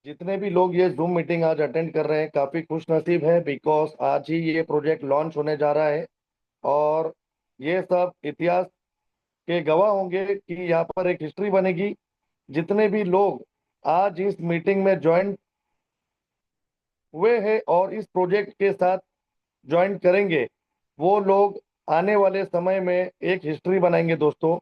जितने भी लोग ये जूम मीटिंग आज अटेंड कर रहे हैं काफी खुश नसीब है, बिकॉज आज ही ये प्रोजेक्ट लॉन्च होने जा रहा है। और ये सब इतिहास के गवाह होंगे कि यहाँ पर एक हिस्ट्री बनेगी। जितने भी लोग आज इस मीटिंग में ज्वाइन हुए हैं और इस प्रोजेक्ट के साथ ज्वाइन करेंगे, वो लोग आने वाले समय में एक हिस्ट्री बनाएंगे दोस्तों।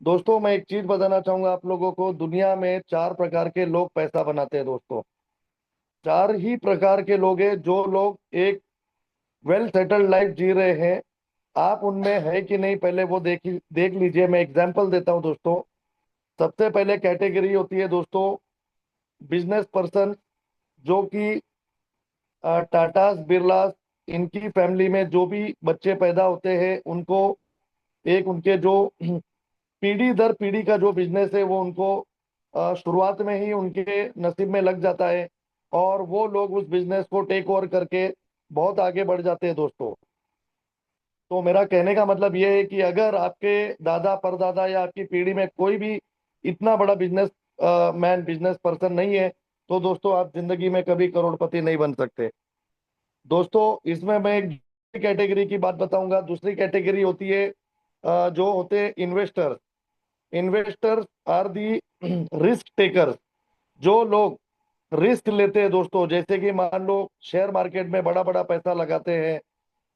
दोस्तों, मैं एक चीज बताना चाहूंगा आप लोगों को। दुनिया में चार प्रकार के लोग पैसा बनाते हैं दोस्तों। चार ही प्रकार के लोग हैं जो लोग एक वेल सेटल्ड लाइफ जी रहे हैं। आप उनमें है कि नहीं, पहले वो देख लीजिए। मैं एग्जांपल देता हूं दोस्तों। सबसे पहले कैटेगरी होती है दोस्तों बिजनेस पर्सन, जो कि टाटास बिरलास, इनकी फैमिली में जो भी बच्चे पैदा होते हैं उनको एक उनके जो पीढ़ी दर पीढ़ी का जो बिजनेस है वो उनको शुरुआत में ही उनके नसीब में लग जाता है। और वो लोग उस बिजनेस को टेक ओवर करके बहुत आगे बढ़ जाते हैं दोस्तों। तो मेरा कहने का मतलब ये है कि अगर आपके दादा परदादा या आपकी पीढ़ी में कोई भी इतना बड़ा बिजनेस मैन, बिजनेस पर्सन नहीं है, तो दोस्तों आप जिंदगी में कभी करोड़पति नहीं बन सकते। दोस्तों, इसमें मैं एक दूसरी कैटेगरी की बात बताऊंगा। दूसरी कैटेगरी होती है जो होते हैं investor. Investors are the risk takers. जो लोग रिस्क लेते हैं दोस्तों, जैसे कि मान लो शेयर मार्केट में बड़ा बड़ा पैसा लगाते हैं।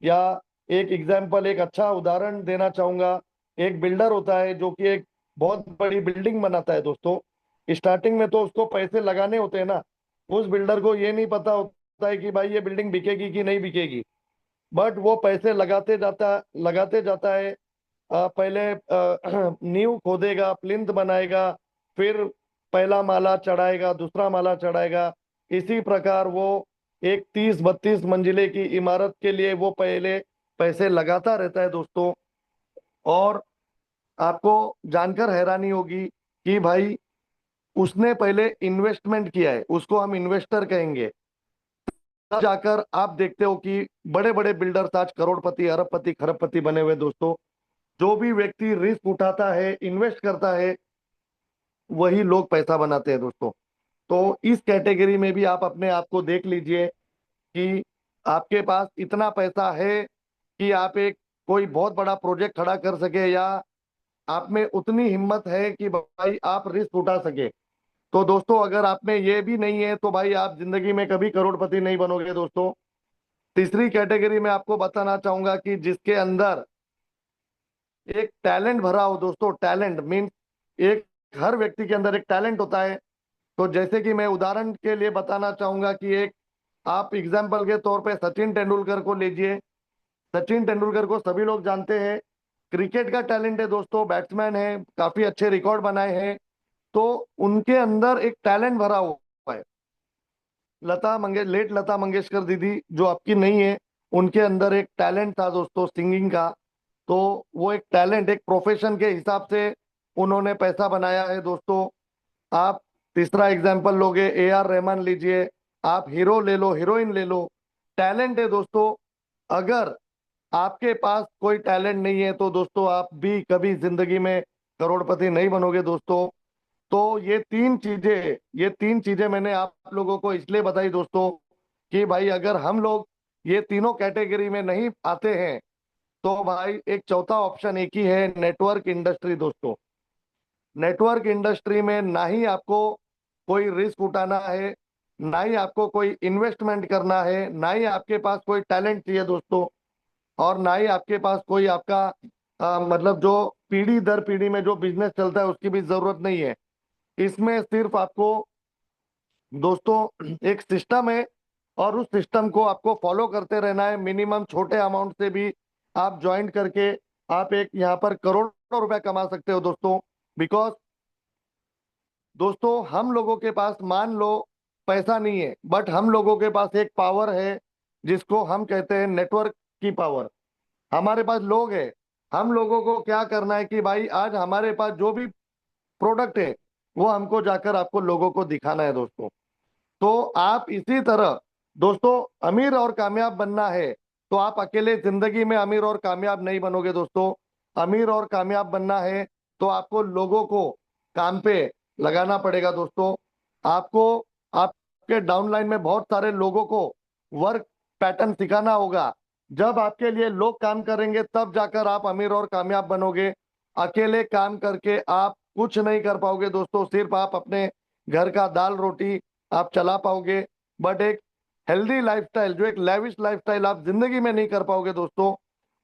या एक एग्जाम्पल, एक अच्छा उदाहरण देना चाहूंगा। एक बिल्डर होता है जो कि एक बहुत बड़ी बिल्डिंग बनाता है दोस्तों। स्टार्टिंग में तो उसको पैसे लगाने होते हैं ना। उस बिल्डर को ये नहीं पता होता है कि भाई ये बिल्डिंग बिकेगी कि नहीं बिकेगी। बट वो पैसे लगाते जाता है। पहले नींव खोदेगा, प्लिंथ बनाएगा, फिर पहला माला चढ़ाएगा, दूसरा माला चढ़ाएगा। इसी प्रकार वो एक 30-32 मंजिले की इमारत के लिए वो पहले पैसे लगाता रहता है दोस्तों। और आपको जानकर हैरानी होगी कि भाई उसने पहले इन्वेस्टमेंट किया है, उसको हम इन्वेस्टर कहेंगे। तब जाकर आप देखते हो कि बड़े बड़े बिल्डर्स आज करोड़पति, अरबपति, खरबपति बने हुए दोस्तों। जो भी व्यक्ति रिस्क उठाता है, इन्वेस्ट करता है, वही लोग पैसा बनाते हैं दोस्तों। तो इस कैटेगरी में भी आप अपने आप को देख लीजिए कि आपके पास इतना पैसा है कि आप एक कोई बहुत बड़ा प्रोजेक्ट खड़ा कर सके, या आप में उतनी हिम्मत है कि भाई आप रिस्क उठा सके। तो दोस्तों, अगर आप में ये भी नहीं है तो भाई आप जिंदगी में कभी करोड़पति नहीं बनोगे दोस्तों। तीसरी कैटेगरी में आपको बताना चाहूंगा कि जिसके अंदर एक टैलेंट भरा हो दोस्तों। टैलेंट मीन्स एक हर व्यक्ति के अंदर एक टैलेंट होता है। तो जैसे कि मैं उदाहरण के लिए बताना चाहूंगा कि एक आप एग्जाम्पल के तौर पे सचिन तेंदुलकर को लीजिए। सचिन तेंदुलकर को सभी लोग जानते हैं। क्रिकेट का टैलेंट है दोस्तों, बैट्समैन है, काफी अच्छे रिकॉर्ड बनाए हैं। तो उनके अंदर एक टैलेंट भरा हुआ है। लेट लता मंगेशकर दीदी, जो आपकी नहीं है, उनके अंदर एक टैलेंट था दोस्तों सिंगिंग का। तो वो एक टैलेंट, एक प्रोफेशन के हिसाब से उन्होंने पैसा बनाया है दोस्तों। आप तीसरा एग्जाम्पल लोगे, ए आर रहमान लीजिए। आप हीरो ले लो, हीरोइन ले लो, टैलेंट है दोस्तों। अगर आपके पास कोई टैलेंट नहीं है तो दोस्तों आप भी कभी जिंदगी में करोड़पति नहीं बनोगे दोस्तों। तो ये तीन चीजें मैंने आप लोगों को इसलिए बताई दोस्तों कि भाई अगर हम लोग ये तीनों कैटेगरी में नहीं आते हैं तो भाई एक चौथा ऑप्शन एक ही है, नेटवर्क इंडस्ट्री दोस्तों। नेटवर्क इंडस्ट्री में ना ही आपको कोई रिस्क उठाना है, ना ही आपको कोई इन्वेस्टमेंट करना है, ना ही आपके पास कोई टैलेंट चाहिए दोस्तों, और ना ही आपके पास कोई आपका मतलब जो पीढ़ी दर पीढ़ी में जो बिजनेस चलता है उसकी भी जरूरत नहीं है। इसमें सिर्फ आपको दोस्तों एक सिस्टम है, और उस सिस्टम को आपको फॉलो करते रहना है। मिनिमम छोटे अमाउंट से भी आप ज्वाइन करके आप एक यहाँ पर करोड़ों रुपया कमा सकते हो दोस्तों। बिकॉज दोस्तों, हम लोगों के पास मान लो पैसा नहीं है, बट हम लोगों के पास एक पावर है जिसको हम कहते हैं नेटवर्क की पावर। हमारे पास लोग हैं। हम लोगों को क्या करना है कि भाई आज हमारे पास जो भी प्रोडक्ट है वो हमको जाकर आपको लोगों को दिखाना है दोस्तों। तो आप इसी तरह दोस्तों, अमीर और कामयाब बनना है तो आप अकेले जिंदगी में अमीर और कामयाब नहीं बनोगे दोस्तों। अमीर और कामयाब बनना है तो आपको लोगों को काम पे लगाना पड़ेगा दोस्तों। आपको आप आपके डाउनलाइन में बहुत सारे लोगों को वर्क पैटर्न सिखाना होगा। जब आपके लिए लोग काम करेंगे तब जाकर आप अमीर और कामयाब बनोगे। अकेले काम करके आप कुछ नहीं कर पाओगे दोस्तों। सिर्फ आप अपने घर का दाल रोटी आप चला पाओगे, बट एक हेल्दी लाइफस्टाइल, जो एक लेविश लाइफस्टाइल आप जिंदगी में नहीं कर पाओगे दोस्तों।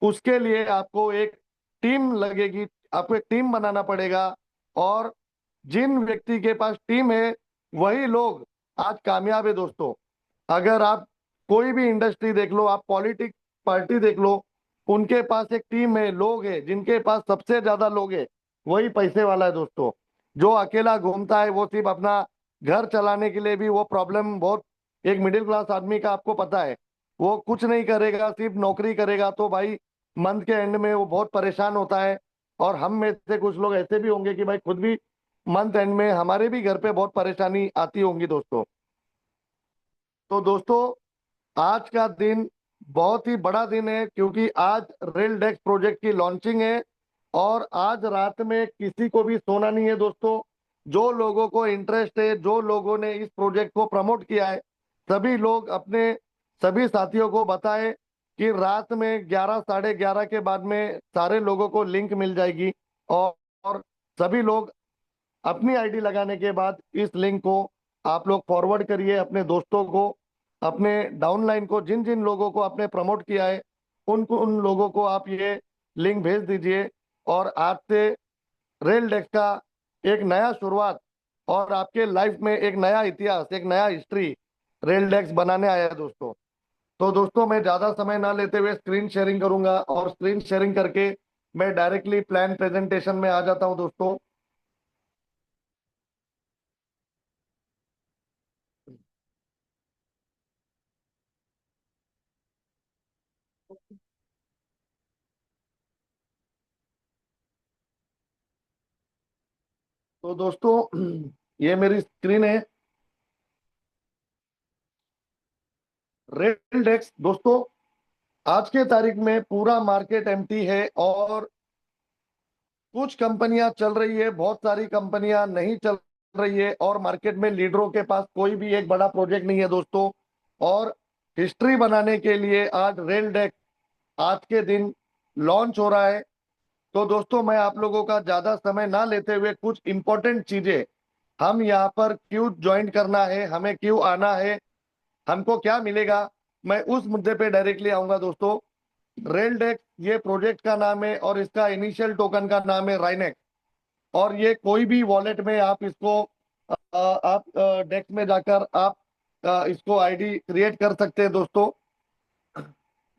उसके लिए आपको एक टीम लगेगी, आपको एक टीम बनाना पड़ेगा। और जिन व्यक्ति के पास टीम है वही लोग आज कामयाब है दोस्तों। अगर आप कोई भी इंडस्ट्री देख लो, आप पॉलिटिक पार्टी देख लो, उनके पास एक टीम है, लोग है, जिनके पास सबसे ज्यादा लोग है वही पैसे वाला है दोस्तों। जो अकेला घूमता है वो सिर्फ अपना घर चलाने के लिए भी वो प्रॉब्लम बहुत, एक मिडिल क्लास आदमी का आपको पता है, वो कुछ नहीं करेगा, सिर्फ नौकरी करेगा तो भाई मंथ के एंड में वो बहुत परेशान होता है। और हम में से कुछ लोग ऐसे भी होंगे कि भाई खुद भी मंथ एंड में हमारे भी घर पे बहुत परेशानी आती होंगी दोस्तों। तो दोस्तों, आज का दिन बहुत ही बड़ा दिन है, क्योंकि आज रेल डेक्स प्रोजेक्ट की लॉन्चिंग है। और आज रात में किसी को भी सोना नहीं है दोस्तों। जो लोगों को इंटरेस्ट है, जो लोगों ने इस प्रोजेक्ट को प्रमोट किया है, सभी लोग अपने सभी साथियों को बताएं कि रात में 11 साढ़े 11 के बाद में सारे लोगों को लिंक मिल जाएगी। और सभी लोग अपनी आईडी लगाने के बाद इस लिंक को आप लोग फॉरवर्ड करिए अपने दोस्तों को, अपने डाउनलाइन को, जिन जिन लोगों को आपने प्रमोट किया है उन लोगों को आप ये लिंक भेज दीजिए। और आज से रेल डेस्क का एक नया शुरुआत और आपके लाइफ में एक नया इतिहास, एक नया हिस्ट्री रेल डेस्क बनाने आया है दोस्तों। तो दोस्तों, मैं ज्यादा समय ना लेते हुए स्क्रीन शेयरिंग करूंगा, और स्क्रीन शेयरिंग करके मैं डायरेक्टली प्लान प्रेजेंटेशन में आ जाता हूं दोस्तों। तो दोस्तों, ये मेरी स्क्रीन है। रेल डेस्क दोस्तों, आज के तारीख में पूरा मार्केट एम्प्टी है, और कुछ कंपनियां चल रही है, बहुत सारी कंपनियां नहीं चल रही है, और मार्केट में लीडरों के पास कोई भी एक बड़ा प्रोजेक्ट नहीं है दोस्तों। और हिस्ट्री बनाने के लिए आज रेल डेस्क आज के दिन लॉन्च हो रहा है। तो दोस्तों, मैं आप लोगों का ज्यादा समय ना लेते हुए कुछ इंपॉर्टेंट चीजें, हम यहाँ पर क्यों ज्वाइन करना है, हमें क्यों आना है, हमको क्या मिलेगा, मैं उस मुद्दे पे डायरेक्टली आऊंगा दोस्तों। रेल डेक्स ये प्रोजेक्ट का नाम है, और इसका इनिशियल टोकन का नाम है राइनेक्स। और ये कोई भी वॉलेट में आप इसको आप डेक्स में जाकर आप इसको आईडी क्रिएट कर सकते हैं दोस्तों।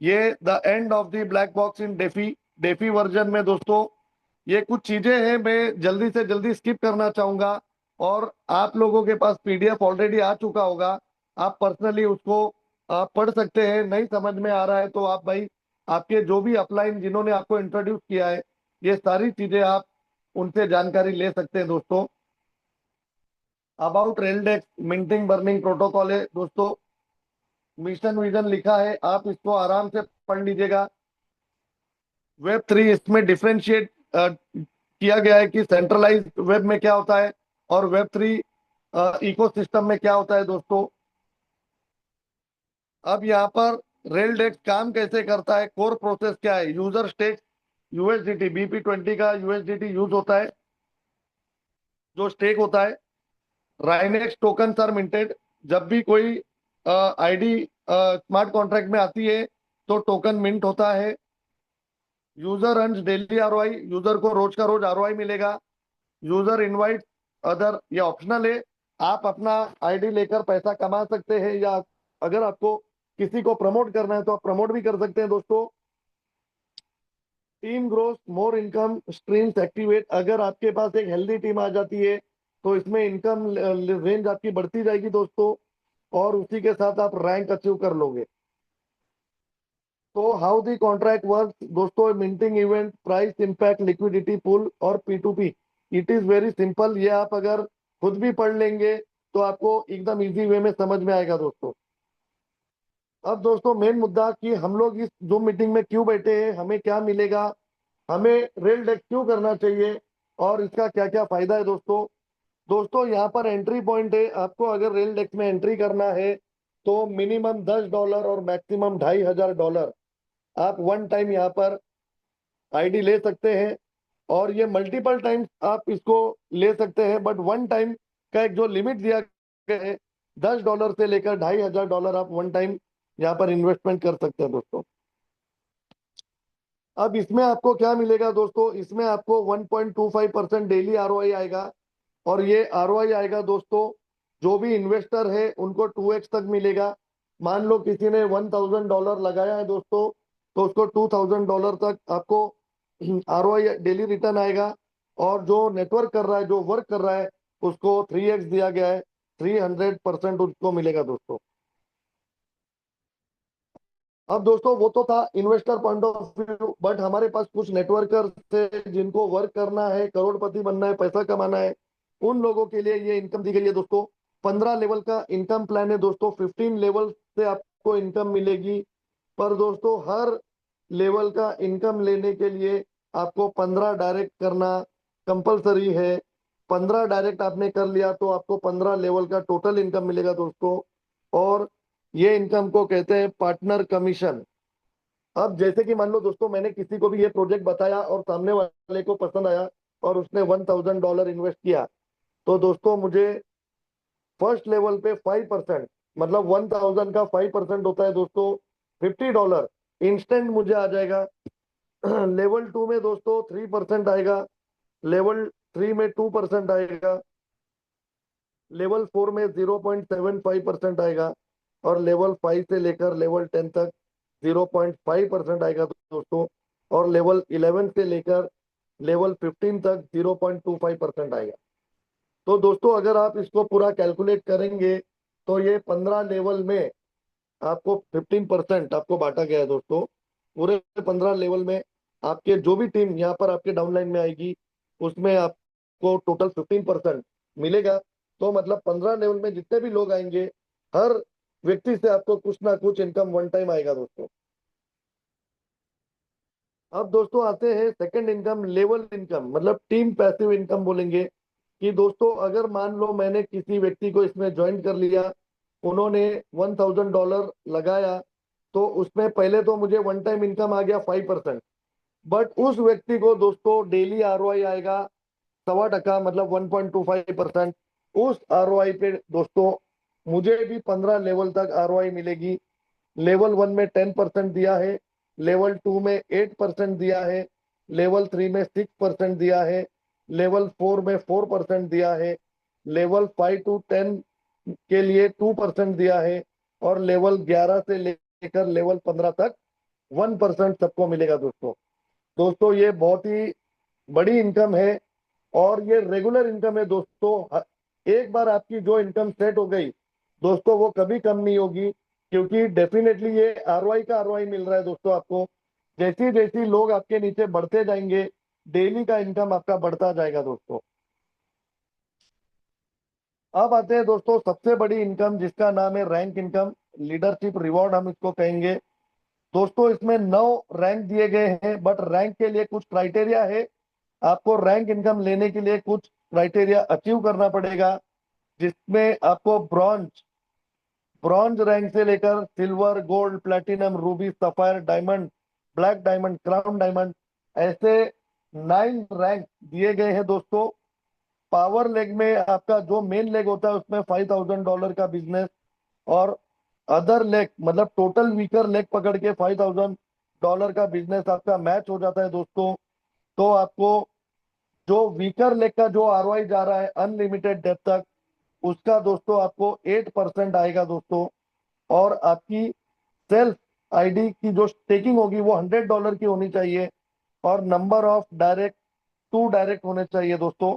ये the end of the black box in DeFi, DeFi version में दोस्तों ये कुछ चीजें हैं, मैं जल्दी से जल्दी स्किप करना चाहूंगा। और आप लोगों के पास पीडीएफ ऑलरेडी आ चुका होगा, आप पर्सनली उसको पढ़ सकते हैं। नहीं समझ में आ रहा है तो आप भाई, आपके जो भी अपलाइन जिन्होंने आपको इंट्रोड्यूस किया है, ये सारी चीजें आप उनसे जानकारी ले सकते हैं दोस्तों। अबाउट रेलडेक्स मिंटिंग बर्निंग प्रोटोकॉल है दोस्तों, मिशन विजन लिखा है, आप इसको आराम से पढ़ लीजिएगा। वेब 3 इसमें डिफ्रेंशिएट किया गया है कि सेंट्रलाइज वेब में क्या होता है और वेब 3 इकोसिस्टम में क्या होता है दोस्तों। अब यहाँ पर रेल डेस्क काम कैसे करता है, कोर प्रोसेस क्या है, यूजर स्टेक यूएसडीटी, BP20 का यूएसडीटी यूज होता है जो स्टेक होता है। राइनेक्स टोकन आर मिंटेड, जब भी कोई आईडी स्मार्ट कॉन्ट्रैक्ट में आती है तो टोकन मिंट होता है। User earns daily ROI, user को रोज का रोज आरओआई मिलेगा। यूजर इनवाइट अदर, ये ऑप्शनल है, आप अपना आईडी लेकर पैसा कमा सकते हैं, या अगर आपको किसी को प्रमोट करना है तो आप प्रमोट भी कर सकते हैं दोस्तों। Team growth more income streams activate, अगर आपके पास एक हेल्दी टीम आ जाती है तो इसमें इनकम रेंज आपकी बढ़ती जाएगी दोस्तों, और उसी के साथ आप रैंक अचीव कर लोगे। तो हाउ दी कॉन्ट्रैक्ट वर्क दोस्तों, minting event, price impact, liquidity pool और P2P, it is very simple. ये आप अगर खुद भी पढ़ लेंगे तो आपको एकदम इजी वे में समझ में आएगा दोस्तों। अब दोस्तों, मेन मुद्दा कि हम लोग इस जूम मीटिंग में क्यों बैठे हैं, हमें क्या मिलेगा, हमें रेल डेस्क क्यों करना चाहिए, और इसका क्या क्या फायदा है दोस्तों। दोस्तों यहाँ पर एंट्री पॉइंट है, आपको अगर रेल डेक्स में एंट्री करना है तो मिनिमम $10 और मैक्सिमम $2,500 आप वन टाइम यहाँ पर आईडी ले सकते हैं। और ये मल्टीपल टाइम्स आप इसको ले सकते हैं, बट वन टाइम का एक जो लिमिट दिया गया है, $10 से लेकर $2,500 आप वन टाइम यहाँ पर इन्वेस्टमेंट कर सकते हैं दोस्तों। अब इसमें आपको क्या मिलेगा दोस्तों, इसमें आपको 1.25% डेली आरओआई आएगा। और ये आरओआई आएगा दोस्तों, जो भी इन्वेस्टर है उनको 2x तक मिलेगा। मान लो किसी ने $1,000 लगाया है दोस्तों, तो उसको $2,000 तक आपको आरओआई डेली रिटर्न आएगा। और जो नेटवर्क कर रहा है, जो वर्क कर रहा है, उसको 3x दिया गया है, 300% उसको मिलेगा दोस्तों। अब दोस्तों वो तो था investor point of view, but हमारे पास कुछ नेटवर्कर थे जिनको वर्क करना है, करोड़पति बनना है, पैसा कमाना है। उन लोगों के लिए ये इनकम दी गई है दोस्तों। 15 लेवल का इनकम प्लान है दोस्तों, 15 लेवल से आपको इनकम मिलेगी। पर दोस्तों हर लेवल का इनकम लेने के लिए आपको 15 डायरेक्ट करना कंपलसरी है। 15 डायरेक्ट आपने कर लिया तो आपको 15 लेवल का टोटल इनकम मिलेगा दोस्तों। और ये इनकम को कहते हैं पार्टनर कमीशन। अब जैसे कि मान लो दोस्तों, मैंने किसी को भी ये प्रोजेक्ट बताया और सामने वाले को पसंद आया और उसने $1,000 इन्वेस्ट किया, तो दोस्तों मुझे फर्स्ट लेवल पे 5%, मतलब 1,000 का 5% होता है दोस्तों, $50 इंस्टेंट मुझे आ जाएगा। लेवल 2 में दोस्तों 3% आएगा, लेवल 3 में 2% आएगा, लेवल 4 में 0.75% आएगा, और लेवल 5 से लेकर लेवल 10 तक 0.5% आएगा दोस्तों। और लेवल 11 से लेकर लेवल 15 तक 0.25% आएगा। तो दोस्तों अगर आप इसको पूरा कैलकुलेट करेंगे तो ये 15 लेवल में आपको 15% आपको बांटा गया है दोस्तों। पूरे 15 लेवल में आपके जो भी टीम यहाँ पर आपके डाउनलाइन में आएगी, उसमें आपको टोटल 15% मिलेगा। तो मतलब 15 लेवल में जितने भी लोग आएंगे, हर व्यक्ति से आपको कुछ ना कुछ इनकम वन टाइम आएगा दोस्तों। अब दोस्तों आते हैं सेकंड इनकम, लेवल इनकम, मतलब टीम पैसिव इनकम बोलेंगे। कि दोस्तों अगर मान लो मैंने किसी व्यक्ति को इसमें ज्वाइन कर लिया, उन्होंने $1,000 लगाया, तो उसमें पहले तो मुझे वन टाइम इनकम आ गया 5%। बट उस व्यक्ति को दोस्तों डेली आरओआई आएगा 1.25%, मतलब 1.25%। उस आरओआई पे दोस्तों मुझे भी 15 लेवल तक आरओआई मिलेगी। लेवल 1 में 10% दिया है, लेवल 2 में 8% दिया है, लेवल 3 में 6% दिया है, लेवल 4 में 4% दिया है, लेवल 5 टू 10 के लिए 2% दिया है, और लेवल 11 से लेकर लेवल 15 तक 1% सबको मिलेगा दोस्तों। दोस्तों ये बहुत ही बड़ी इनकम है, और ये रेगुलर इनकम है दोस्तों। एक बार आपकी जो इनकम सेट हो गई दोस्तों, वो कभी कम नहीं होगी, क्योंकि डेफिनेटली ये आरओआई का आरओआई मिल रहा है दोस्तों आपको। जैसी जैसी लोग आपके नीचे बढ़ते जाएंगे, डेली का इनकम आपका बढ़ता जाएगा दोस्तों। अब आते हैं दोस्तों सबसे बड़ी इनकम, जिसका नाम है रैंक इनकम, लीडरशिप रिवॉर्ड हम इसको कहेंगे। दोस्तों इसमें 9 रैंक दिए गए हैं, बट रैंक के लिए कुछ क्राइटेरिया है। आपको रैंक इनकम लेने के लिए कुछ क्राइटेरिया अचीव करना पड़ेगा, जिसमें आपको ब्रॉन्ज ब्रॉन्ज रैंक से लेकर silver, gold, platinum, Ruby, sapphire, diamond, black diamond, crown diamond, ऐसे 9 रैंक दिए गए हैं दोस्तों। पावर लेग में आपका जो मेन लेग होता है उसमें $5,000 का बिजनेस, और अदर लेग मतलब टोटल वीकर लेग पकड़ के $5,000 का बिजनेस आपका मैच हो जाता है दोस्तों। तो आपको जो वीकर लेग का जो आरओआई जा रहा है अनलिमिटेड डेप्थ तक, उसका दोस्तों आपको 8% आएगा दोस्तों। और आपकी सेल्फ आईडी की जो स्टेकिंग होगी वो $100 की होनी चाहिए, और नंबर ऑफ डायरेक्ट 2 डायरेक्ट होने चाहिए दोस्तों।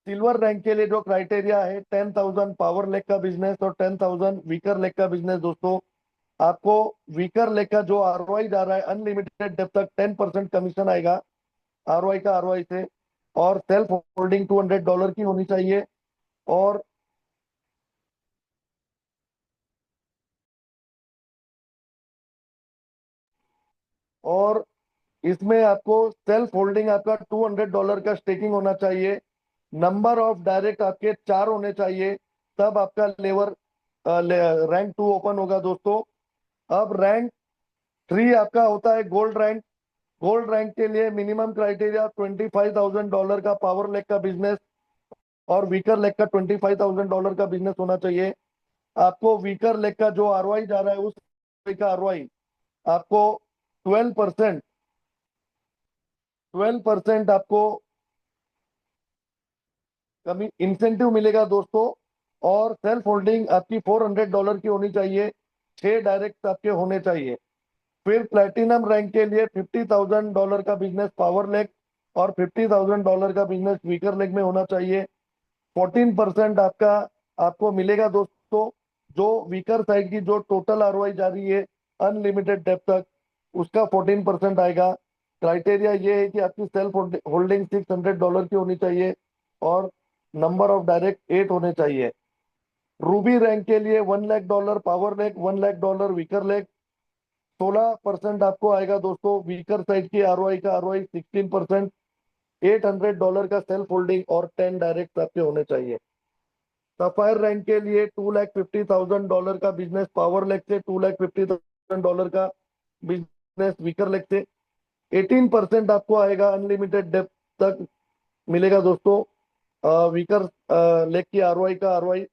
सिल्वर रैंक के लिए जो क्राइटेरिया है, 10,000 पावर लेग का बिजनेस और 10,000 वीकर लेग का बिजनेस दोस्तों। आपको वीकर लेग का जो आरओआई जा रहा है अनलिमिटेड डेप्थ तक 10% कमीशन आएगा आरओआई का आरओआई से। और सेल्फ होल्डिंग $200 की होनी चाहिए। और और इसमें आपको सेल्फ होल्डिंग आपका $200 का स्टेकिंग होना चाहिए। नंबर ऑफ डायरेक्ट आपके 4 होने चाहिए, तब आपका रैंक 2 ओपन होगा दोस्तों। अब रैंक 3 आपका होता है गोल्ड रैंक। गोल्ड रैंक के लिए मिनिमम क्राइटेरिया $25,000 का पावर लेग का बिजनेस और वीकर लेग का $25,000 का बिजनेस होना चाहिए। आपको वीकर लेग का जो आरओआई जा रहा है, उस ROI का आरओआई आपको 12% 12% आपको कमी इंसेंटिव मिलेगा दोस्तों। और सेल्फ होल्डिंग आपकी $400 की होनी चाहिए, 6 डायरेक्ट आपके होने चाहिए। फिर प्लेटिनम रैंक के लिए $50,000 का बिजनेस पावर लेग और $50,000 का बिजनेस वीकर लेग में होना चाहिए। 14% आपका आपको मिलेगा दोस्तों। जो वीकर साइड की जो टोटल आरओआई जा रही है अनलिमिटेड डेप्थ तक, उसका 14% आएगा। क्राइटेरिया ये है कि आपकी सेल्फ होल्डिंग $600 की होनी चाहिए और नंबर ऑफ डायरेक्ट 8 होने चाहिए। रूबी रैंक के लिए $1 lakh power leg, $1 lakh weaker leg. 16% आपको आएगा दोस्तों वीकर साइड की आरओआई का आरओआई 16%। $800 का सेल्फ होल्डिंग और 10 डायरेक्ट आपके होने चाहिए। सफायर रैंक के लिए $250,000 का बिजनेस पावर लेग से, $250,000 का बिजनेस वीकर लेग से। 18% आपको आएगा अनलिमिटेड डेप्थ तक मिलेगा दोस्तों। वीकर लेग की आरओआई का आरओआई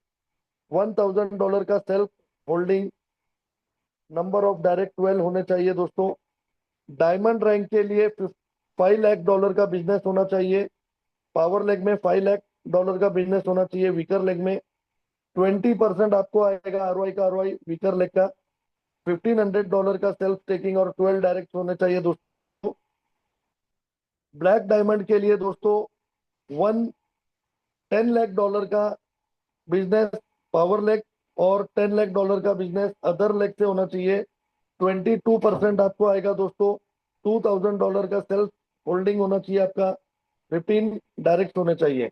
$1,000 का self holding, number of direct 12 होने चाहिए दोस्तों। डायमंड रैंक के लिए $5 लाख का बिजनेस होना चाहिए। पावर लेग में $5 लाख का बिजनेस होना चाहिए। वीकर लेग में 20% आपको आएगा आरओआई का आरओआई वीकर लेग का। $1,500 का सेल्फ टेकिंग और 12 डायरेक्ट होने चाहिए दोस्तों। ब्लैक डायमंड के लिए दोस्तों वन $10 लाख का बिजनेस पावर लेग और $10 लाख का बिजनेस अदर लेग से होना चाहिए। 22% आपको आएगा दोस्तों। $2,000 का सेल्फ होल्डिंग होना चाहिए आपका। 15 डायरेक्ट होने चाहिए।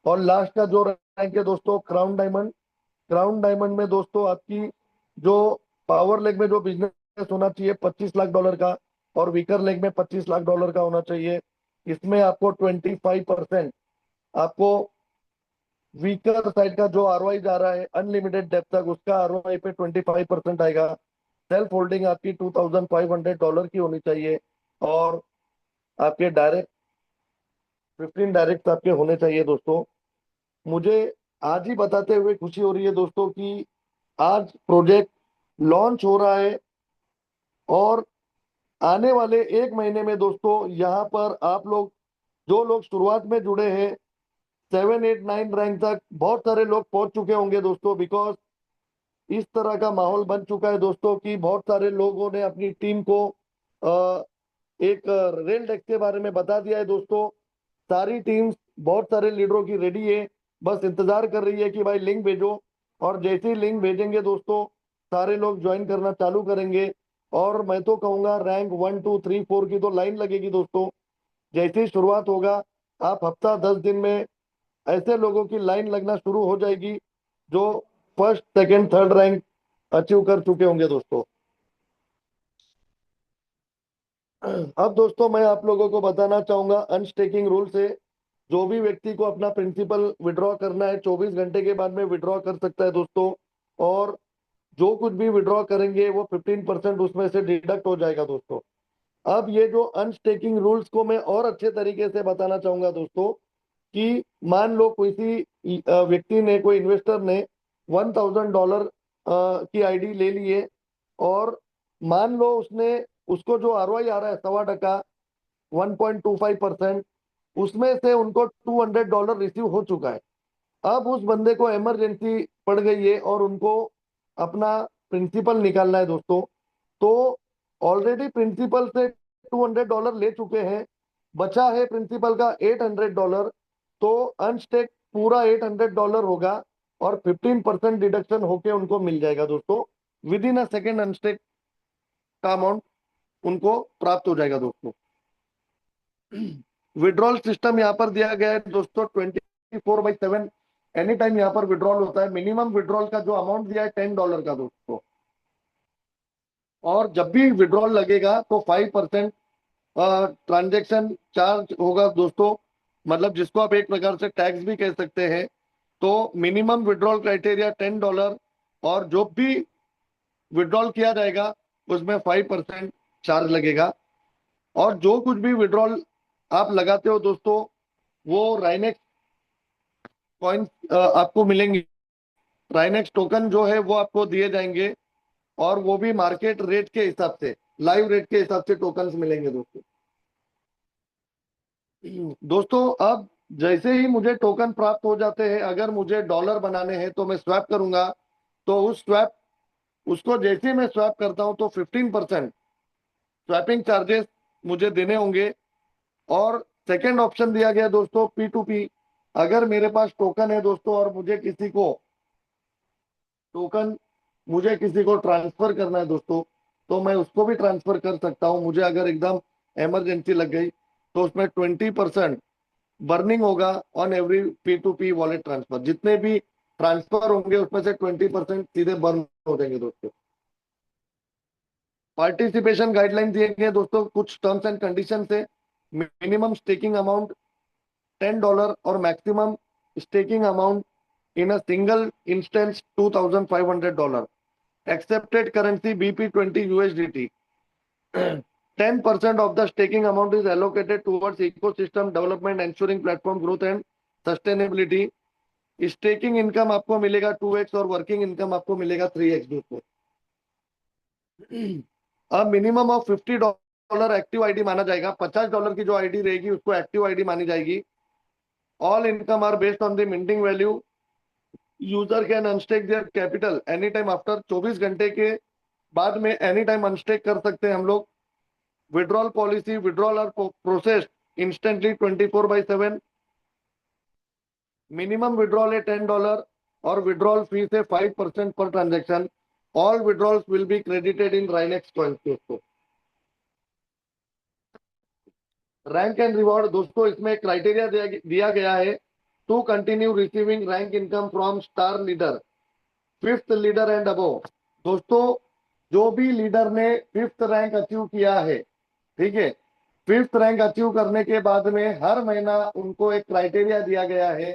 और लास्ट का जो रैंक है दोस्तों क्राउन डायमंड। क्राउन डायमंड में दोस्तों आपकी जो पावर लेग में जो बिजनेस होना चाहिए $25 लाख का और वीकर लेग में $25 लाख का होना चाहिए। इसमें आपको 25% आपको वीकर साइड का जो आरओआई जा रहा है अनलिमिटेड डेप्थ तक, उसका आरओआई पे 25% आएगा। सेल्फ होल्डिंग आपकी $2,500 की होनी चाहिए और आपके डायरेक्ट 15 डायरेक्ट आपके होने चाहिए दोस्तों। मुझे आज ही बताते हुए खुशी हो रही है दोस्तों कि आज प्रोजेक्ट लॉन्च हो रहा है और आने वाले 1 महीने में दोस्तों यहाँ पर आप लोग जो लोग शुरुआत में जुड़े हैं 7, 8, 9 रैंक तक बहुत सारे लोग पहुंच चुके होंगे दोस्तों। बिकॉज इस तरह का माहौल बन चुका है दोस्तों कि बहुत सारे लोगों ने अपनी टीम को अ, एक रेल डेक के बारे में बता दिया है दोस्तों। सारी टीम्स बहुत सारे लीडरों की रेडी है, बस इंतजार कर रही है कि भाई लिंक भेजो। और जैसे ही लिंक भेजेंगे दोस्तों सारे लोग ज्वाइन करना चालू करेंगे। और मैं तो कहूंगा रैंक 1, 2, 3, 4 की तो लाइन लगेगी दोस्तों। जैसे ही शुरुआत होगा आप हफ्ता 10 दिन में ऐसे लोगों की लाइन लगना शुरू हो जाएगी जो first second third rank achieve कर चुके होंगे दोस्तों। अब दोस्तों मैं आप लोगों को बताना चाहूंगा अनस्टेकिंग रूल से। जो भी व्यक्ति को अपना प्रिंसिपल विड्रॉ करना है 24 घंटे के बाद में विड्रॉ कर सकता है दोस्तों। और जो कुछ भी विड्रॉ करेंगे वो 15% उसमें से डिडक्ट हो जाएगा दोस्तों। अब ये जो अनस्टेकिंग रूल्स को मैं और अच्छे तरीके से बताना चाहूंगा दोस्तों कि मान लो किसी व्यक्ति ने, कोई इन्वेस्टर ने $1,000 की आईडी ले लिए और मान लो उसने, उसको जो आरओआई आ रहा है 1.25%, 1.25%, उसमें से उनको $200 रिसीव हो चुका है। अब उस बंदे को इमरजेंसी पड़ गई है और उनको अपना प्रिंसिपल निकालना है दोस्तों। तो ऑलरेडी प्रिंसिपल से $200 ले चुके हैं, बचा है प्रिंसिपल का $800। तो अनस्टेक पूरा $800 होगा और 15% डिडक्शन होके उनको मिल जाएगा दोस्तों। With in a second unstake का अमाउंट उनको प्राप्त हो जाएगा दोस्तों। विड्रॉल सिस्टम यहाँ पर दिया गया है दोस्तों 24/7 एनी टाइम यहाँ पर विड्रॉल होता है। मिनिमम विड्रॉल का जो अमाउंट दिया है $10 का दोस्तों। और जब भी विड्रॉल लगेगा तो 5% ट्रांजेक्शन चार्ज होगा दोस्तों। मतलब जिसको आप एक प्रकार से टैक्स भी कह सकते हैं। तो मिनिमम विड्रॉल क्राइटेरिया $10, और जो भी विड्रॉल किया जाएगा उसमें 5% चार्ज लगेगा। और जो कुछ भी विड्रॉल आप लगाते हो दोस्तों, वो राइनेक्स कॉइन आपको मिलेंगे। राइनेक्स टोकन जो है वो आपको दिए जाएंगे, और वो भी मार्केट रेट के हिसाब से, लाइव रेट के हिसाब से टोकन्स मिलेंगे दोस्तों। दोस्तों अब जैसे ही मुझे टोकन प्राप्त हो जाते हैं, अगर मुझे डॉलर बनाने हैं तो मैं स्वैप करूंगा। तो उस स्वैप उसको जैसे ही मैं स्वैप करता हूं तो 15% स्वैपिंग चार्जेस मुझे देने होंगे। और सेकंड ऑप्शन दिया गया दोस्तों P2P। अगर मेरे पास टोकन है दोस्तों, और मुझे किसी को ट्रांसफर करना है दोस्तों, तो मैं उसको भी ट्रांसफर कर सकता हूं। मुझे अगर एकदम इमरजेंसी लग गई तो उसमें 20% बर्निंग होगा on every P2P wallet transfer. जितने भी ट्रांसफर होंगे उसमें से 20% सीधे बर्न हो जाएंगे दोस्तों। पार्टिसिपेशन गाइडलाइन दिए गए हैं दोस्तों, कुछ टर्म्स एंड कंडीशन है। मिनिमम स्टेकिंग अमाउंट $10, और maximum staking amount in a single instance $2,500। Accepted currency BP20 USDT. 10% of the staking amount is allocated towards ecosystem development, ensuring platform growth and sustainability. Staking income आपको मिलेगा 2x, और working income आपको मिलेगा 3x दोस्तों। अब minimum of $50 active ID माना जाएगा। $50 की जो आईडी रहेगी उसको एक्टिव आईडी मानी जाएगी। All income are based on the minting value. User can unstake their capital any time after, 24 घंटे के बाद में एनी टाइम अनस्टेक कर सकते हैं हम लोग। Withdrawal policy, withdrawal are process instantly 24/7। Minimum withdrawal है $10, और विड्रॉल फीस है 5% per transaction. All withdrawals will be credited in Rinex coins दोस्तों। रैंक एंड रिवॉर्ड दोस्तों, इसमें क्राइटेरिया दिया गया है। To continue receiving rank income from star leader, fifth leader and above. दोस्तों जो भी लीडर ने फिफ्थ रैंक अचीव किया है, ठीक है, फिफ्थ रैंक अचीव करने के बाद में हर महीना उनको एक क्राइटेरिया दिया गया है।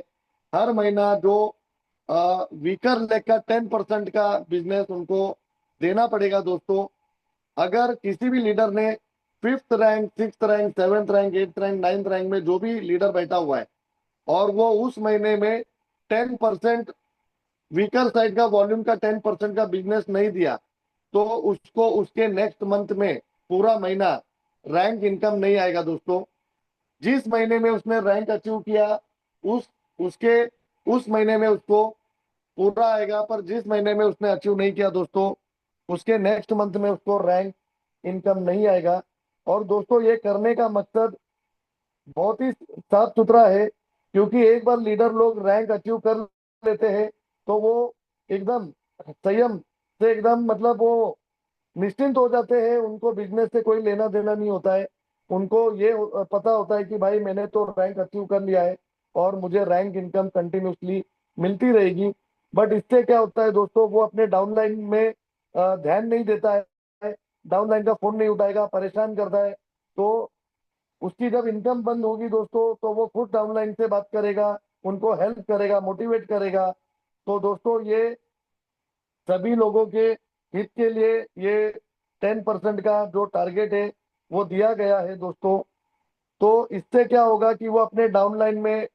हर महीना जो वीकर लेग का 10% का बिजनेस उनको देना पड़ेगा दोस्तों। अगर किसी भी लीडर ने fifth rank, six rank, seventh rank, eighth rank, ninth rank में जो भी लीडर बैठा हुआ है, और वो उस महीने में 10% वीकर साइड का वॉल्यूम का 10% का बिजनेस नहीं दिया, तो उसको उसके नेक्स्ट मंथ में पूरा महीना रैंक इनकम नहीं आएगा दोस्तों। जिस महीने में उसने रैंक अचीव किया, उस उसके उस महीने में उसको पूरा आएगा। पर जिस महीने में उसने अचीव नहीं किया दोस्तों, उसके नेक्स्ट मंथ में उसको रैंक इनकम नहीं आएगा। और दोस्तों ये करने का मकसद बहुत ही साफ सुथरा है, क्योंकि एक बार लीडर लोग रैंक अचीव कर लेते हैं तो वो एकदम संयम से, एकदम मतलब वो निश्चिंत हो जाते हैं। उनको बिजनेस से कोई लेना देना नहीं होता है। उनको ये पता होता है कि भाई मैंने तो रैंक अचीव कर लिया है, और मुझे रैंक इनकम कंटिन्यूसली मिलती रहेगी। बट इससे क्या होता है दोस्तों, वो अपने डाउनलाइन में ध्यान नहीं देता है। डाउनलाइन का फोन नहीं उठाएगा, परेशान करता है। तो उसकी जब इनकम बंद होगी दोस्तों, तो वो खुद डाउनलाइन से बात करेगा, उनको हेल्प करेगा, मोटिवेट करेगा। तो दोस्तों ये सभी लोगों के हित के लिए ये 10% का जो टारगेट है वो दिया गया है दोस्तों। तो इससे क्या होगा कि वो अपने डाउनलाइन में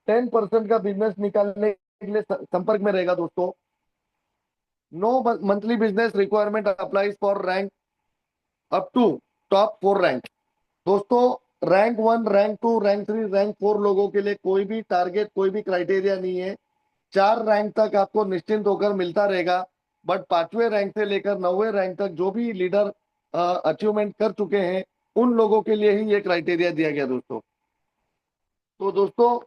10% का बिजनेस निकालने के लिए संपर्क में रहेगा दोस्तों। No monthly business requirement applies for rank up to top 4 rank. दोस्तों रैंक 1, रैंक 2, रैंक 3, रैंक 4 लोगों के लिए कोई भी टारगेट, कोई भी क्राइटेरिया नहीं है। 4 रैंक तक आपको निश्चिंत होकर मिलता रहेगा। बट 5वें रैंक से लेकर 9वें रैंक तक जो भी लीडर अचीवमेंट कर चुके हैं, उन लोगों के लिए ही ये क्राइटेरिया दिया गया दोस्तों। तो दोस्तों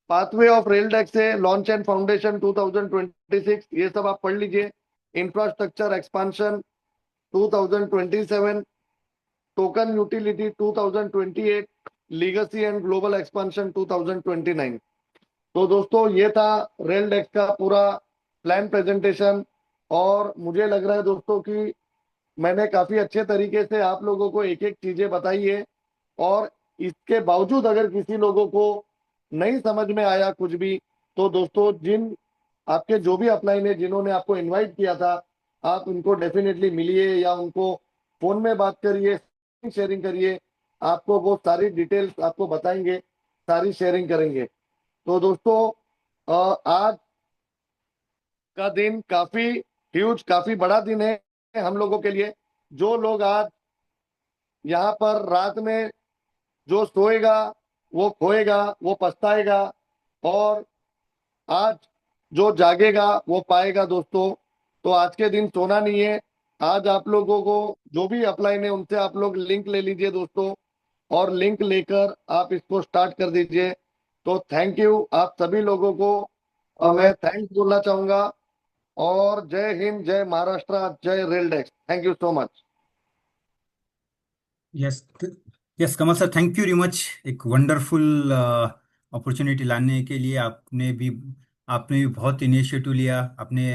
पाथवे ऑफ रेलडेक्स है, लॉन्च एंड फाउंडेशन 2026, ये सब आप पढ़ लीजिए। Infrastructure expansion 2027, token utility 2028, legacy and global expansion 2029। तो दोस्तों ये था रेलडेक्स का पूरा प्लान प्रेजेंटेशन। और मुझे लग रहा है दोस्तों कि मैंने काफी अच्छे तरीके से आप लोगों को एक एक चीजें बताई है। और इसके बावजूद अगर किसी लोगों को नहीं समझ में आया कुछ भी, तो दोस्तों जिन आपके जो भी अपलाइन है, जिन्होंने आपको इनवाइट किया था, आप उनको डेफिनेटली मिलिए या उनको फोन में बात करिए, शेयरिंग करिए। आपको वो सारी डिटेल्स आपको बताएंगे, सारी शेयरिंग करेंगे। तो दोस्तों आज का दिन काफी ह्यूज, काफी बड़ा दिन है हम लोगों के लिए। जो लोग आज यहाँ पर रात में जो सोएगा वो खोएगा, वो पछताएगा, और आज जो जागेगा वो पाएगा दोस्तों। तो आज के दिन सोना नहीं है। आज आप लोगों को जो भी अपलाइन है उनसे आप लोग लिंक ले लीजिए दोस्तों, और लिंक लेकर आप इसको स्टार्ट कर दीजिए। तो थैंक यू आप सभी लोगों को, मैं थैंक्स बोलना चाहूंगा। और जय हिंद, जय महाराष्ट्र, जय Raildex. Thank you so much. Yes, yes Kamal sir, thank you very much. एक वंडरफुल अपॉर्चुनिटी लाने के लिए आपने भी बहुत इनिशिएटिव लिया। आपने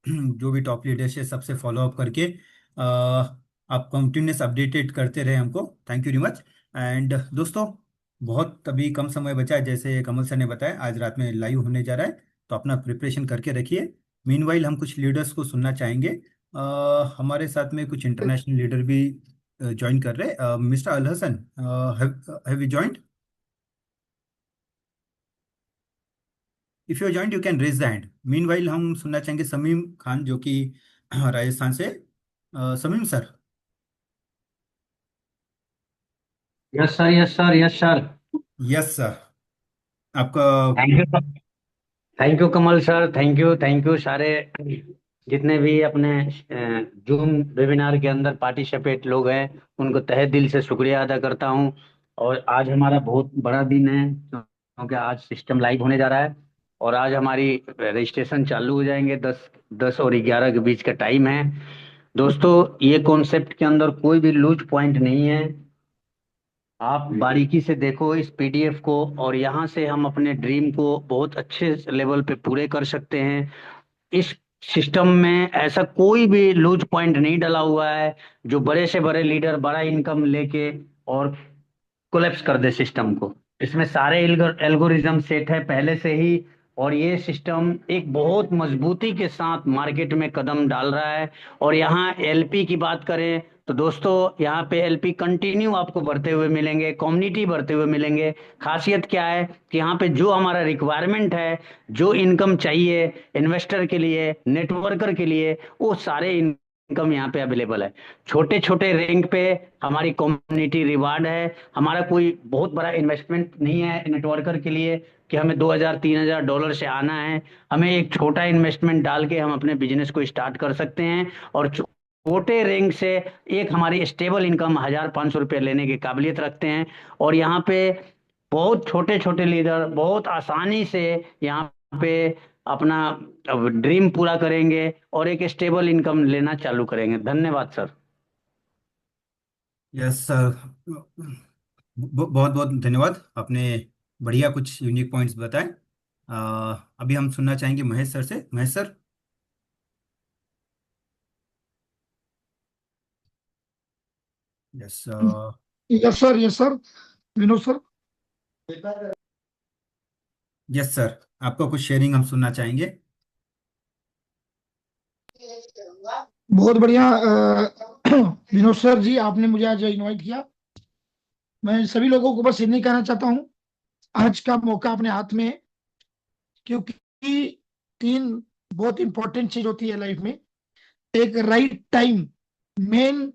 जो भी टॉप लीडर्स है सबसे फॉलो अप करके आप कंटिन्यूस अपडेटेड करते रहे हमको। Thank you very much. And दोस्तों, बहुत अभी कम समय बचा है, जैसे कमल सर ने बताया आज रात में लाइव होने जा रहा है, तो अपना प्रिपरेशन करके रखिए। मीनवाइल हम कुछ लीडर्स को सुनना चाहेंगे। हमारे साथ में कुछ इंटरनेशनल लीडर भी ज्वाइन कर रहे हैं। Mister Al Hasan, have you joined? If you joined you can raise the hand. Meanwhile हम सुनना चाहेंगे समीम खान, जो कि राजस्थान से। Samim sir. Yes sir, yes sir, yes sir. Yes sir, आपका। Thank you, thank you Kamal sir, thank you सारे जितने भी अपने जूम वेबिनार के अंदर पार्टिसिपेट लोग हैं, उनको तहे दिल से शुक्रिया अदा करता हूं। और आज हमारा बहुत बड़ा दिन है, क्योंकि आज सिस्टम लाइव होने जा रहा है और आज हमारी रजिस्ट्रेशन चालू हो जाएंगे। 10 और 11 के बीच का टाइम है। दोस्तों, ये कॉन्सेप्ट के अंदर कोई भी लूज पॉइंट नहीं है। आप बारीकी से देखो इस पीडीएफ को, और यहाँ से हम अपने ड्रीम को बहुत अच्छे लेवल पे पूरे कर सकते हैं। इस सिस्टम में ऐसा कोई भी लूज पॉइंट नहीं डला हुआ है जो बड़े से बड़े लीडर बड़ा इनकम लेके और कोलैप्स कर दे सिस्टम को। इसमें सारे एल्गोरिज्म सेट है पहले से ही, और ये सिस्टम एक बहुत मजबूती के साथ मार्केट में कदम डाल रहा है। और यहाँ एलपी की बात करें तो दोस्तों, यहाँ पे एलपी कंटिन्यू आपको बढ़ते हुए मिलेंगे, कम्युनिटी बढ़ते हुए मिलेंगे। खासियत क्या है कि यहाँ पे जो हमारा रिक्वायरमेंट है, जो इनकम चाहिए इन्वेस्टर के लिए, नेटवर्कर के लिए, वो सारे इनकम यहाँ पे अवेलेबल है। छोटे छोटे रैंक पे हमारी कम्युनिटी रिवार्ड है। हमारा कोई बहुत बड़ा इन्वेस्टमेंट नहीं है नेटवर्कर के लिए कि हमें $2,000 $3,000 से आना है। हमें एक छोटा इन्वेस्टमेंट डाल के हम अपने बिजनेस को स्टार्ट कर सकते हैं, और छोटे रैंक से एक हमारी स्टेबल इनकम 1,000 500 रुपये लेने की काबिलियत रखते हैं। और यहाँ पे बहुत छोटे छोटे लीडर बहुत आसानी से यहाँ पे अपना ड्रीम पूरा करेंगे और एक स्टेबल इनकम लेना चालू करेंगे। धन्यवाद सर। यस सर, बहुत बहुत धन्यवाद। आपने बढ़िया कुछ यूनिक पॉइंट्स बताए। अभी हम सुनना चाहेंगे महेश सर से। Mahesh sir. Yes. Yes sir, yes sir, Vinod sir. Yes sir, आपका कुछ शेयरिंग हम सुनना चाहेंगे। बहुत बढ़िया विनोद सर जी, आपने मुझे आज इनवाइट किया। मैं सभी लोगों को बस इतनी कहना चाहता हूँ, आज का मौका अपने हाथ में है। क्योंकि 3 बहुत इंपॉर्टेंट चीज होती है लाइफ में। एक राइट टाइम, मेन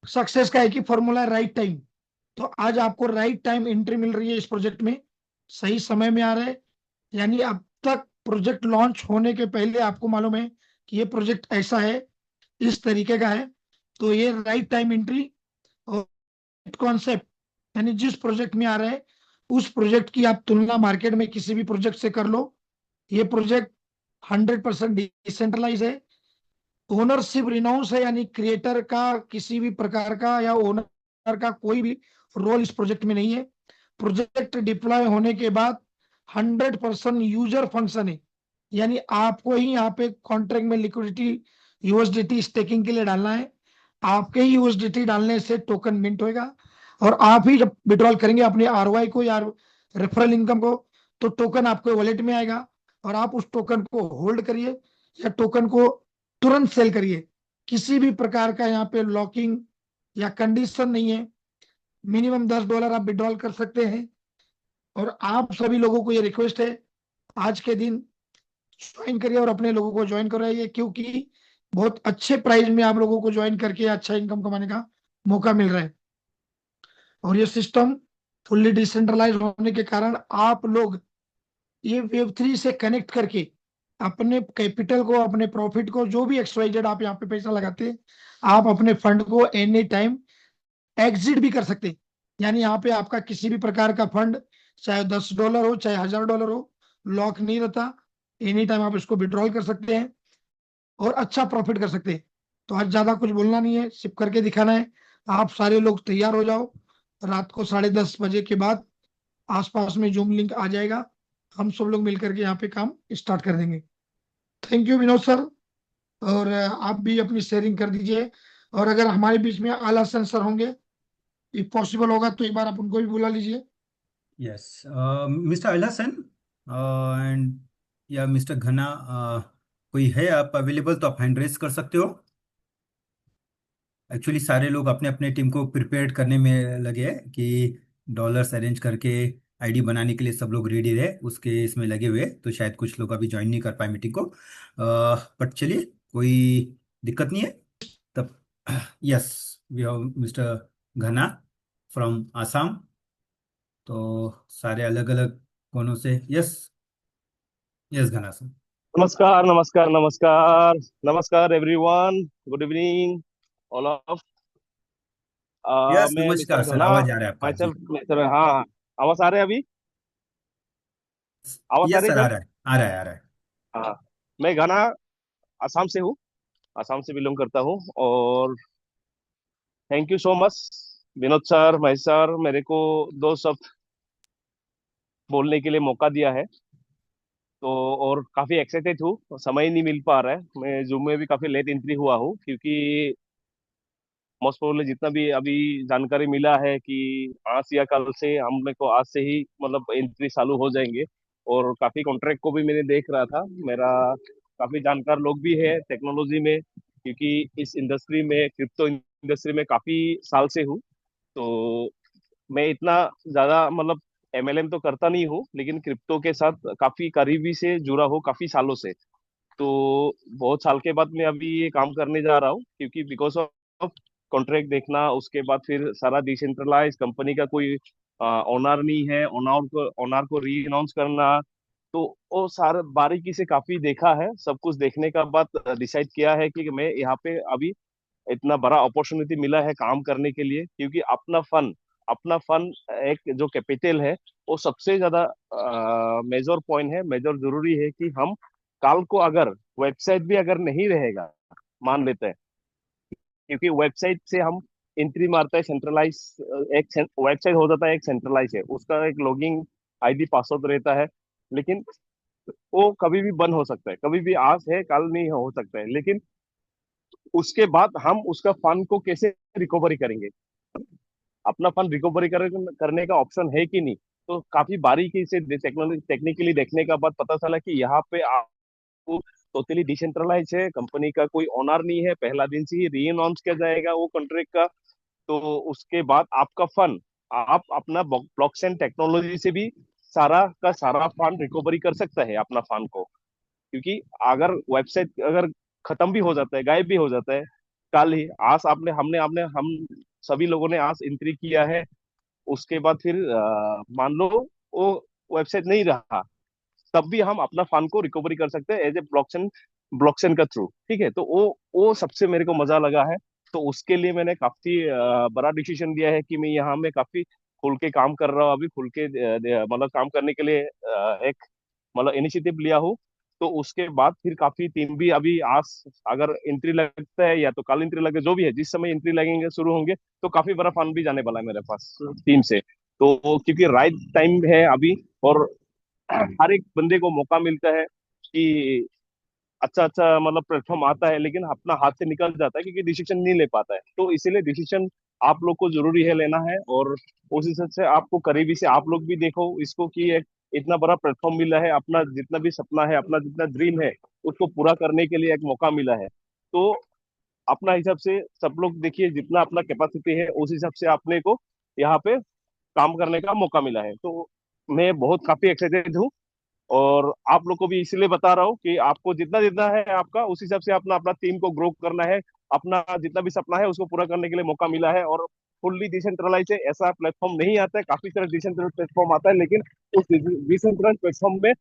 सक्सेस का एक ही फॉर्मूला है, राइट टाइम। तो आज आपको राइट टाइम एंट्री मिल रही है इस प्रोजेक्ट में, सही समय में आ रहा है। यानी अब तक प्रोजेक्ट लॉन्च होने के पहले आपको मालूम है कि ये प्रोजेक्ट ऐसा है, इस तरीके का है। तो ये राइट टाइम एंट्री और कॉन्सेप्ट, यानी जिस प्रोजेक्ट में आ रहा है उस प्रोजेक्ट की आप तुलना मार्केट में किसी भी प्रोजेक्ट से कर लो। ये प्रोजेक्ट 100% डिसेंट्रलाइज है। ओनरशिप रिनाउंस है, यानी क्रिएटर का किसी भी प्रकार का या ओनर का कोई भी रोल इस प्रोजेक्ट में नहीं है। प्रोजेक्ट डिप्लॉय होने के बाद 100% यूजर फंक्शन है, यानी आपको ही यहाँ पे कॉन्ट्रैक्ट में लिक्विडिटी यूएसडीटी स्टेकिंग के लिए डालना है। आपके ही यूएसडीटी डालने से टोकन मिंट होएगा। और आप ही जब विड्रॉल करेंगे अपने आरओआई को या रेफरल इनकम को, तो टोकन आपके वॉलेट में आएगा और आप उस टोकन को होल्ड करिए या टोकन को तुरंत सेल करिए। किसी भी प्रकार का यहाँ पे लॉकिंग या कंडीशन नहीं है। मिनिमम $10 आप विड्रॉल कर सकते हैं। और आप सभी लोगों को ये रिक्वेस्ट है, आज के दिन ज्वाइन करिए और अपने लोगों को ज्वाइन कराइए, क्योंकि बहुत अच्छे प्राइस में आप लोगों को ज्वाइन करके अच्छा इनकम कमाने का मौका मिल रहा है। और ये सिस्टम फुल्ली डिसेंट्रलाइज होने के कारण आप लोग ये वेब 3 से कनेक्ट करके अपने कैपिटल को, अपने प्रॉफिट को, जो भी एक्सवाइजेड आप यहाँ पे पैसा लगाते हैं, आप अपने फंड को एनी टाइम एग्जिट भी कर सकते हैं। यानी यहाँ पे आपका किसी भी प्रकार का फंड, चाहे $10 हो चाहे $1000 हो, लॉक नहीं रहता। एनी टाइम आप इसको विड्रॉल कर सकते हैं और अच्छा प्रॉफिट कर सकते हैं। तो आज ज्यादा कुछ बोलना नहीं है, सिर्फ करके दिखाना है। आप सारे लोग तैयार हो जाओ, रात को 10:30 बजे के बाद आसपास में जूम लिंक आ जाएगा, हम सब लोग मिलकर के यहाँ पे काम स्टार्ट कर देंगे। Thank you Vinod sir. और आप भी अपनी शेयरिंग कर दीजिए। और अगर हमारे बीच में आला सर होंगे, if पॉसिबल होगा तो एक बार आप उनको भी बुला लीजिए। यस, मिस्टर अल्लासन एंड या मिस्टर घना, कोई है आप अवेलेबल तो आप हैंड रेस कर सकते हो। एक्चुअली सारे लोग अपने अपने टीम को प्रिपेयर करने में लगे हैं कि डॉलर्स अरेंज करके आईडी बनाने के लिए सब लोग रेडी रहे, उसके इसमें लगे हुए हैं। तो शायद कुछ लोग अभी ज्वाइन नहीं कर पाए मीटिंग को, बट चलिए, कोई दिक्कत नहीं है तब। यस, वी हैव मिस्टर घना फ्रॉम आसाम। तो सारे अलग अलग कोनों से। यस, यस घना सर। नमस्कार नमस्कार नमस्कार नमस्कार everyone. Good evening all of. Yes, मैं नमस्कार मिस्टर सर, घना। आवाज आ रहा है आपका माई जी। सेल्फ मिस्टर, हाँ हाँ, आवाज आ रहे हैं अभी? आवाज आ यस रही है सर, आ सर? रहा है, आ रहा है, आ रहा है। हाँ, मैं घना असम से हूँ, असम से बिलोंग करता हूँ। और thank you so much Vinod sir, Mahesh sir, मेरे को दो शब्द बोलने के लिए मौका दिया है। तो और काफी एक्साइटेड हूँ, समय ही नहीं मिल पा रहा है। मैं जूम में भी काफी लेट एंट्री हुआ हूँ, क्योंकि मोस्ट प्रोबेबली जितना भी अभी जानकारी मिला है कि आज या कल से हम लोग को, आज से ही मतलब एंट्री चालू हो जाएंगे। और काफी कॉन्ट्रैक्ट को भी मैंने देख रहा था, मेरा काफी जानकार लोग भी है टेक्नोलॉजी में, क्योंकि इस इंडस्ट्री में, क्रिप्टो इंडस्ट्री में काफी साल से हूँ। तो मैं इतना ज्यादा मतलब एमएलएम तो करता नहीं हूँ, लेकिन क्रिप्टो के साथ काफी करीबी से जुड़ा हूँ काफी सालों से। तो बहुत साल के बाद मैं अभी ये काम करने जा रहा हूँ, क्योंकि बिकॉज ऑफ कॉन्ट्रैक्ट देखना, उसके बाद फिर सारा डिसेंट्रलाइज कंपनी का कोई ओनर नहीं है, ओनर को री अनाउंस करना। तो वो सारा बारीकी से काफी देखा है, सब कुछ देखने का बाद डिसाइड किया है कि मैं यहाँ पे अभी इतना बड़ा अपॉर्चुनिटी मिला है काम करने के लिए, क्योंकि अपना फन एक जो कैपिटल है, वो सबसे ज्यादा मेजर पॉइंट है, मेजर जरूरी है कि हम कल को अगर वेबसाइट भी अगर नहीं रहेगा, मान लेते हैं, क्योंकि वेबसाइट से हम एंट्री मारता है सेंट्रलाइज, एक वेबसाइट हो जाता है, एक सेंट्रलाइज है, उसका एक लॉगिंग आईडी पासवर्ड रहता है। लेकिन वो कभी भी बंद हो सकता है, कभी भी आज है कल नहीं हो सकता है। लेकिन उसके बाद हम उसका फंड को कैसे रिकवरी करेंगे, अपना फंड रिकवरी करने का ऑप्शन है कि नहीं। तो काफी बारीकी से टेक्नोलॉजी टेक्निकली देखने का बाद पता चला कि यहाँ पे आपको टोटली डिसेंट्रलाइज है, कंपनी का कोई ओनर नहीं है, पहला दिन से ही री अनाउंस किया जाएगा वो कॉन्ट्रैक्ट का। तो उसके बाद आपका फंड, आप अपना ब्लॉकचेन टेक्नोलॉजी से भी सारा का सारा फंड रिकवरी कर सकता है अपना फंड को। क्योंकि अगर वेबसाइट अगर खत्म भी हो जाता है, गायब भी हो जाता है, कल ही आज आपने हमने आपने हम सभी लोगों ने आज एंट्री किया है, उसके बाद फिर मान लो वो वेबसाइट नहीं रहा, तब भी हम अपना फंड को रिकवरी कर सकते हैं एज ए ब्लॉकचेन, ब्लॉकचेन का थ्रू। ठीक है, तो वो सबसे मेरे को मजा लगा है। तो उसके लिए मैंने काफी बड़ा डिसीजन लिया है कि मैं यहाँ में काफी खुल के काम कर रहा हूँ अभी, खुल के मतलब काम करने के लिए एक मतलब इनिशिएटिव लिया हूँ। तो उसके बाद फिर काफी टीम भी अभी आज अगर एंट्री लगता है या तो कल एंट्री लगे, जो भी है, जिस समय एंट्री लगेंगे शुरू होंगे, तो काफी बड़ा फंड भी जाने वाला है मेरे पास टीम से। तो क्योंकि राइट टाइम है अभी, और हर एक बंदे को मौका मिलता है कि अच्छा अच्छा मतलब प्लेटफॉर्म आता है, लेकिन अपना हाथ से निकल जाता है क्योंकि डिसीजन नहीं ले पाता है। तो इसीलिए डिसीजन आप लोग को जरूरी है लेना है। और उस हिसाब से आपको करीबी से आप लोग भी देखो इसको कि एक इतना बड़ा प्लेटफॉर्म मिला है, अपना जितना भी सपना है, अपना जितना ड्रीम है, उसको पूरा करने के लिए एक मौका मिला है। तो अपना हिसाब से सब लोग देखिए, जितना अपना कैपेसिटी है उस हिसाब से अपने को यहाँ पे काम करने का मौका मिला है। तो मैं बहुत काफी एक्साइटेड हूँ। और आप लोग को भी इसीलिए बता रहा हूँ कि आपको जितना जितना है आपका, उस हिसाब से अपना अपना टीम को ग्रो करना है। अपना जितना भी सपना है उसको पूरा करने के लिए मौका मिला है। और फुल्ली डिसेंट्रलाइज है ऐसा प्लेटफॉर्म नहीं आता है, काफी सारे डिसेंट्रलाइज प्लेटफॉर्म आता है, लेकिन उस डिसेंट्रलाइज प्लेटफॉर्म में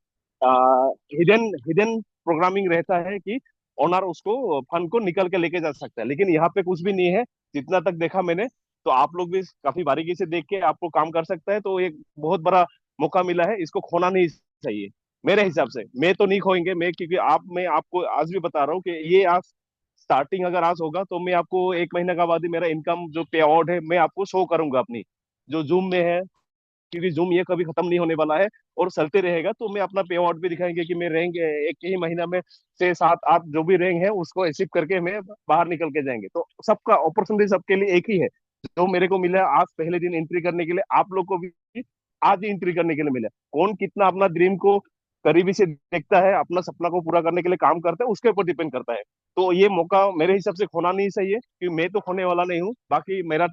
हिडन हिडन प्रोग्रामिंग रहता है कि ओनर उसको फंड को निकल के लेके जा सकता है, लेकिन यहाँ पे कुछ भी नहीं है जितना तक देखा मैंने। तो आप लोग भी काफी बारीकी से देख के आपको काम कर सकता है। तो एक बहुत बड़ा मौका मिला है, इसको खोना नहीं चाहिए मेरे हिसाब से। मैं तो नहीं खोएंगे, क्योंकि मैं आपको आज भी बता रहा हूँ कि ये आज स्टार्टिंग अगर आज होगा तो मैं आपको एक महीने का बाद ही मेरा इनकम जो पे आउट है मैं आपको शो करूंगा अपनी, जो जूम में है। क्योंकि जूम ये कभी खत्म नहीं होने वाला है और चलते रहेगा। तो मैं अपना पे आउट भी दिखाएंगे कि मैं रैंक एक ही महीना में 6 7 8 जो भी रैंक है उसको अचीव करके मैं बाहर निकल के जाएंगे। तो सबका अपॉर्चुनिटी सबके लिए एक ही है। जो मेरे को मिला है आज पहले दिन एंट्री करने के लिए, आप लोग को भी आज ही एंट्री करने के लिए मिला। कौन कितना अपना ड्रीम को करीबी से देखता है, अपना सपना को पूरा करने के लिए काम करता है, उसके ऊपर डिपेंड करता है। तो ये मौका मेरे हिसाब से खोना नहीं चाहिए, क्योंकि मैं तो खोने वाला नहीं हूँ, बाकी मेरा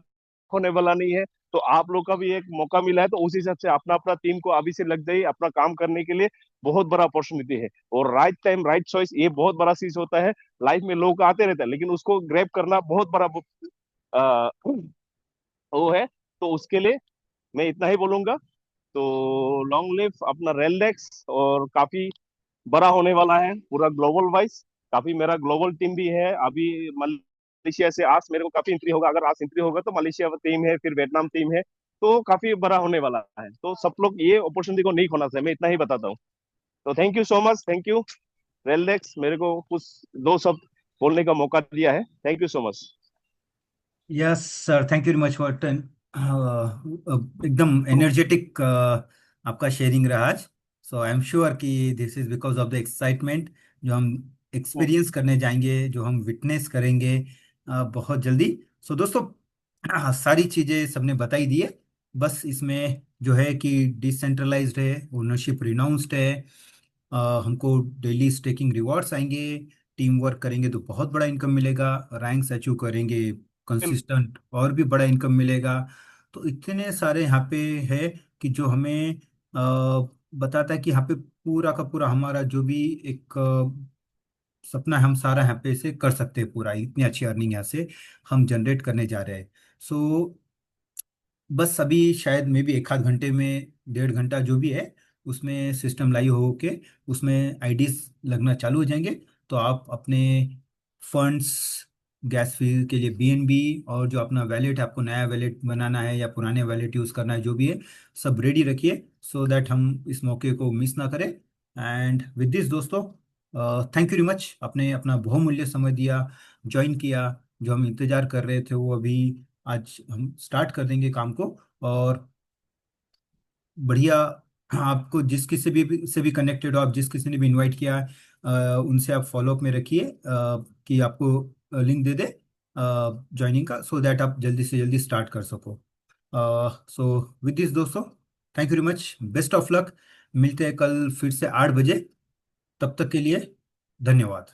खोने वाला नहीं है। तो आप लोग का भी एक मौका मिला है, तो उस हिसाब से अपना अपना टीम को अभी से लग जाइए अपना काम करने के लिए। बहुत बड़ा अपॉर्चुनिटी है। और राइट टाइम राइट चॉइस ये बहुत बड़ा चीज होता है। लाइफ में लोग आते रहते हैं, लेकिन उसको ग्रैब करना बहुत बड़ा आ, वो है। तो उसके लिए मैं इतना ही बोलूंगा। तो लॉन्ग लिव अपना रेलडेक्स, और काफी बड़ा होने वाला है पूरा ग्लोबल वाइज। काफी मेरा ग्लोबल टीम भी है अभी। मलेशिया से आज मेरे को काफी एंट्री होगा, अगर आज एंट्री होगा तो मलेशिया टीम है, फिर वियतनाम टीम है। तो काफी बड़ा होने वाला है। तो सब लोग ये अपॉर्चुनिटी को नहीं खोना चाहिए, मैं इतना ही बताता हूँ। तो thank you so much, thank you Raildex, मेरे को कुछ दो शब्द बोलने का मौका दिया है। Thank you so much. Yes sir, thank you very much for एकदम एनर्जेटिक आपका शेयरिंग रहा आज। सो आई एम श्योर कि this is because of the excitement जो हम एक्सपीरियंस करने जाएंगे, जो हम विटनेस करेंगे बहुत जल्दी। सो दोस्तों, सारी चीज़ें सबने बताई दी है। बस इसमें जो है कि डिसेंट्रलाइज्ड है, ओनरशिप रिनाउंस्ड है, हमको डेली स्टेकिंग रिवॉर्ड्स आएंगे, टीम वर्क करेंगे तो बहुत बड़ा इनकम मिलेगा, रैंक्स अचीव करेंगे कंसिस्टेंट और भी बड़ा इनकम मिलेगा। तो इतने सारे यहाँ पे है कि जो हमें बताता है कि यहाँ पे पूरा का पूरा हमारा जो भी एक सपना है, हम सारा यहाँ पे से कर सकते हैं पूरा। इतनी अच्छी अर्निंग यहाँ से हम जनरेट करने जा रहे हैं। सो बस अभी शायद मे भी एक आध घंटे में, 1.5 घंटा जो भी है, उसमें सिस्टम लाइव हो के उसमें आईडीज लगना चालू हो जाएंगे। तो आप अपने फंड्स, गैस फी के लिए बीएनबी, और जो अपना वैलेट है, आपको नया वैलेट बनाना है या पुराने वैलेट यूज़ करना है, जो भी है सब रेडी रखिए, सो दैट हम इस मौके को मिस ना करें। एंड विद दिस दोस्तों, थैंक यू वेरी मच, आपने अपना बहुमूल्य समय दिया, ज्वाइन किया। जो हम इंतजार कर रहे थे वो अभी आज हम स्टार्ट कर देंगे काम को। और बढ़िया, आपको जिस किसी भी से भी कनेक्टेड हो, आप जिस किसी ने भी इनवाइट किया उनसे आप फॉलोअप में रखिए कि आपको लिंक दे दे ज्वाइनिंग का, सो दैट आप जल्दी से जल्दी स्टार्ट कर सको। सो विद दिस दोस्तों, thank you very much, best of luck. मिलते हैं कल फिर से 8 बजे। तब तक के लिए धन्यवाद।